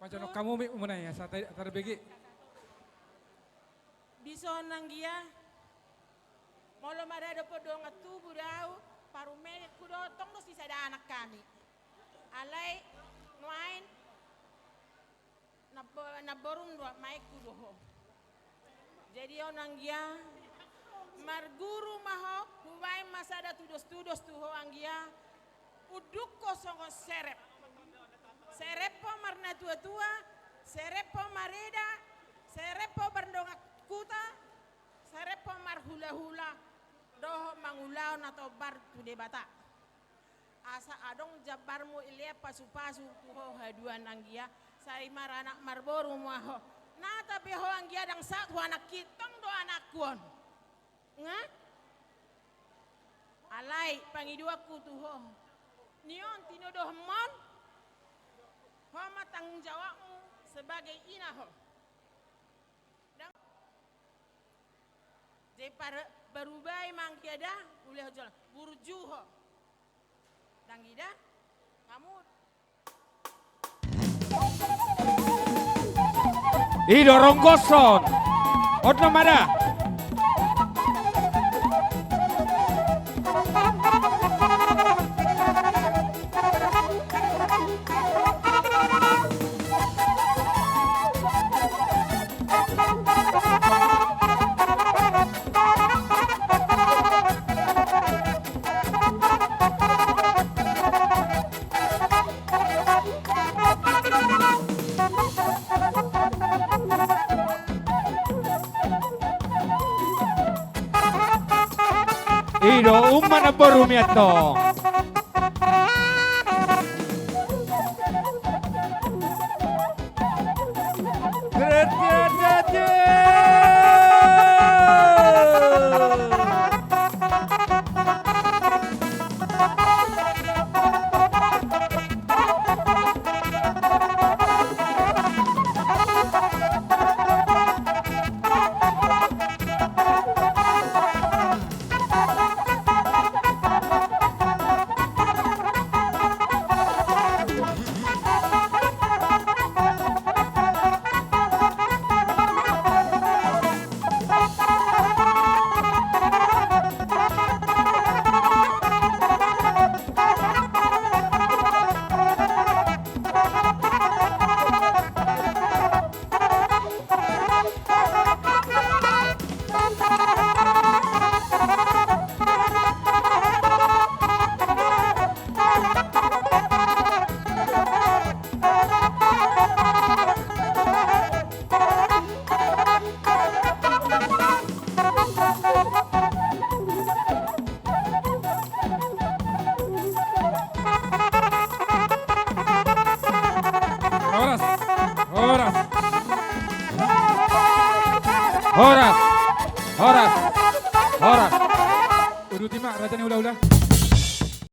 Pacono kamu mi umuna ya sa tarbegi. Biso nanggia. Molo marado po do nga tubo daw. Parume kudo tong no si sada anak kami. Alay nuain na borum do mai kudo ho. Jadi on nanggia marguru maho huwai masada tudos tuho anggia uduk kosong serep. Serep po marna tua-tua, serep po mareda, serep po berdongak kuta, serep po marhula-hula, doh mangulaw na to bar tude bata. Asa adong jabarmu ilia pasu-pasu tuho haduan anggia, sari maranak marboru maho. Na tapi ho anggia dang satu anak kitong do anak kuon. Nga? Alay, pangidua ku tuho. Nion tinodoh mon, homa tanggung jawabmu sebagai inaho. Dan jadi berubah mangkiada uleh jalan burjuho. Dan gida kamu Dorong gosong. Otno mada. Ido umana borumiato. Horas. Udah timak, rajanya udah.